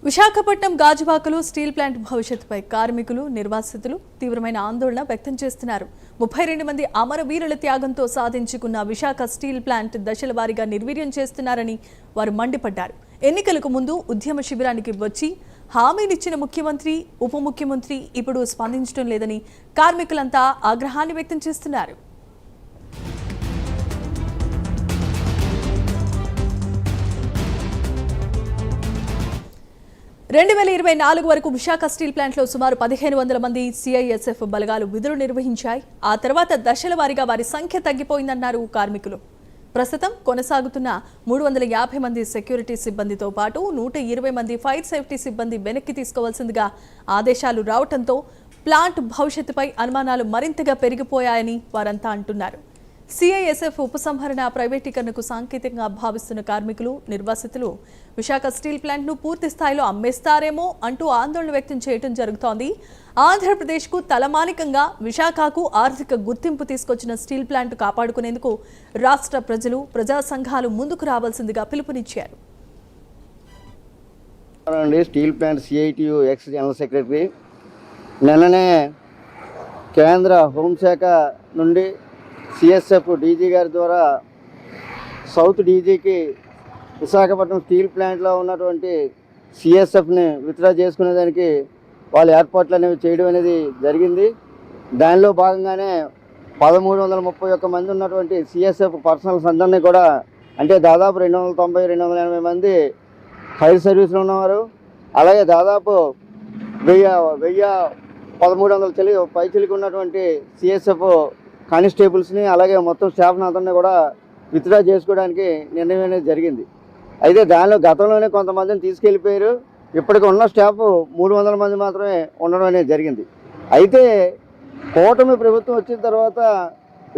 విశాఖపట్నం గాజువాకలో steel plant భవిష్యత్తుపై కార్మికులు నిర్వాసితులు తీవ్రమైన ఆందోళన వ్యక్తం చేస్తున్నారు. 32 మంది అమరవీరుల త్యాగంతో సాధించుకున్న విశాఖ స్టీల్ ప్లాంట్ దశల వారీగా నిర్వీర్యం చేస్తున్నారని వారు మండిపడ్డారు. ఎన్నికలకు ముందు ఉద్యమ శిబిరానికి వచ్చి హామీలిచ్చిన ముఖ్యమంత్రి, ఉప ముఖ్యమంత్రి ఇప్పుడు స్పందించడం లేదని కార్మికులంతా ఆగ్రహాన్ని వ్యక్తం చేస్తున్నారు. 2024 వరకు విశాఖ స్టీల్ ప్లాంట్లో సుమారు 1500 మంది సిఐఎస్ఎఫ్ బలగాలు విధులు నిర్వహించాయి. ఆ తర్వాత దశల వారీగా వారి సంఖ్య తగ్గిపోయిందన్నారు కార్మికులు. ప్రస్తుతం కొనసాగుతున్న 350 మంది సెక్యూరిటీ సిబ్బందితో పాటు 120 మంది ఫైర్ సేఫ్టీ సిబ్బంది వెనక్కి తీసుకోవాల్సిందిగా ఆదేశాలు రావడంతో ప్లాంట్ భవిష్యత్తుపై అనుమానాలు మరింతగా పెరిగిపోయాయని వారంతా అంటున్నారు. సిఐఎస్ఎఫ్ ఉపసంహరణ ప్రైవేటీకరణకు సాంకేతికంగా భావిస్తున్న కార్మికులు, నిర్వాసితులు విశాఖ స్టీల్ ప్లాంట్ను పూర్తి స్థాయిలో అమ్మేస్తారేమో అంటూ ఆందోళన వ్యక్తం చేయడం జరుగుతోంది. ఆంధ్రప్రదేశ్కు తలమానికంగా విశాఖకు ఆర్థిక గుర్తింపు తీసుకొచ్చిన స్టీల్ ప్లాంట్ కాపాడుకునేందుకు రాష్ట్ర ప్రజలు, ప్రజా సంఘాలు ముందుకు రావాల్సిందిగా పిలుపునిచ్చారు. Steel plant CITU X general secretary నిన్ననే కేంద్ర హోంశాఖ నుండి సిఎస్ఎఫ్ డీజీ గారి ద్వారా సౌత్ డీజీకి విశాఖపట్నం స్టీల్ ప్లాంట్లో ఉన్నటువంటి సిఎస్ఎఫ్ని విత్డ్రా చేసుకునేదానికి వాళ్ళు ఏర్పాట్లు అనేవి చేయడం అనేది జరిగింది. దానిలో భాగంగానే 1331 మంది ఉన్నటువంటి సిఎస్ఎఫ్ పర్సనల్స్ అందరినీ కూడా, అంటే దాదాపు 290-280 మంది ఫైర్ సర్వీస్లో ఉన్నవారు, అలాగే దాదాపు 1300 పైచిలికి ఉన్నటువంటి సిఎస్ఎఫ్ కానిస్టేబుల్స్ని, అలాగే మొత్తం స్టాఫ్ని అందరినీ కూడా విత్డ్రా చేసుకోవడానికి నిర్ణయం అనేది జరిగింది. అయితే దానిలో గతంలోనే కొంతమందిని తీసుకెళ్ళిపోయారు. ఇప్పటికి ఉన్న స్టాఫ్ 300 మంది మాత్రమే ఉండడం అనేది జరిగింది. అయితే కూటమి ప్రభుత్వం వచ్చిన తర్వాత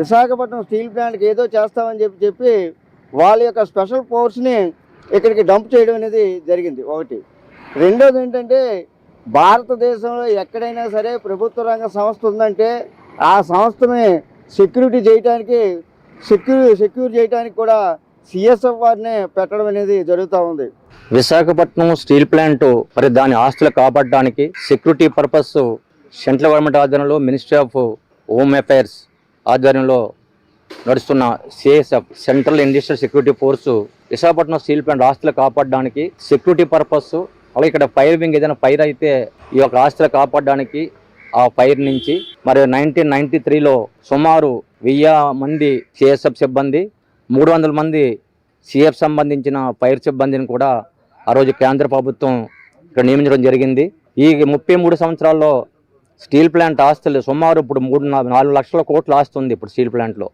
విశాఖపట్నం స్టీల్ ప్లాంట్కి ఏదో చేస్తామని చెప్పి వాళ్ళ యొక్క స్పెషల్ ఫోర్స్ని ఇక్కడికి డంప్ చేయడం అనేది జరిగింది. ఒకటి. రెండోది ఏంటంటే, భారతదేశంలో ఎక్కడైనా సరే ప్రభుత్వ రంగ సంస్థ ఉందంటే ఆ సంస్థని సెక్యూర్ చేయడానికి కూడా సిఎస్ఎఫ్ వారిని పెట్టడం అనేది జరుగుతూ ఉంది. విశాఖపట్నం స్టీల్ ప్లాంట్ మరి దాని ఆస్తులు కాపాడడానికి సెక్యూరిటీ పర్పస్ సెంట్రల్ గవర్నమెంట్ ఆధ్వర్యంలో, మినిస్ట్రీ ఆఫ్ హోమ్ అఫైర్స్ ఆధ్వర్యంలో నడుస్తున్న CSF central industrial security force Visakhapatnam steel plant ఆస్తులు కాపాడడానికి సెక్యూరిటీ పర్పస్, అలాగే ఇక్కడ ఫైర్ వింగ్ ఏదైనా ఫైర్ అయితే ఈ యొక్క ఆస్తులు కాపాడడానికి ఆ ఫైర్ నుంచి మరి 1993లో సుమారు 1000 మంది సిఎస్ఎఫ్ సిబ్బంది, 300 మంది సిఎఫ్ సంబంధించిన ఫైర్ సిబ్బందిని కూడా ఆ రోజు కేంద్ర ప్రభుత్వం ఇక్కడ నియమించడం జరిగింది. ఈ 33 సంవత్సరాల్లో స్టీల్ ప్లాంట్ ఆస్తులు సుమారు ఇప్పుడు 4 లక్షల కోట్ల ఆస్తి ఉంది. ఇప్పుడు స్టీల్ ప్లాంట్లో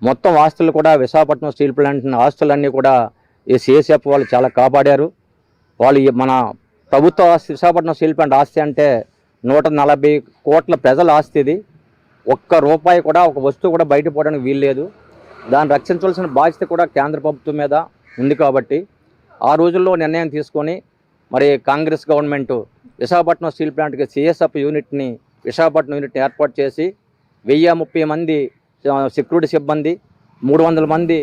మొత్తం ఆస్తులు కూడా విశాఖపట్నం స్టీల్ ప్లాంట్ ఆస్తులన్నీ కూడా ఈ సిఎస్ఎఫ్ వాళ్ళు చాలా కాపాడారు. వాళ్ళు మన ప్రభుత్వ విశాఖపట్నం స్టీల్ ప్లాంట్ ఆస్తి అంటే 140 కోట్ల ప్రజల ఆస్తి. ఇది ఒక్క రూపాయి కూడా, ఒక వస్తువు కూడా బయటపోవడానికి వీల్లేదు. దాన్ని రక్షించవలసిన బాధ్యత కూడా కేంద్ర ప్రభుత్వం మీద ఉంది. కాబట్టి ఆ రోజుల్లో నిర్ణయం తీసుకొని మరి కాంగ్రెస్ గవర్నమెంట్ విశాఖపట్నం స్టీల్ ప్లాంట్కి సిఎస్ఎఫ్ యూనిట్ని, విశాఖపట్నం యూనిట్ని ఏర్పాటు చేసి 1030 మంది సెక్యూరిటీ సిబ్బంది, 300 మంది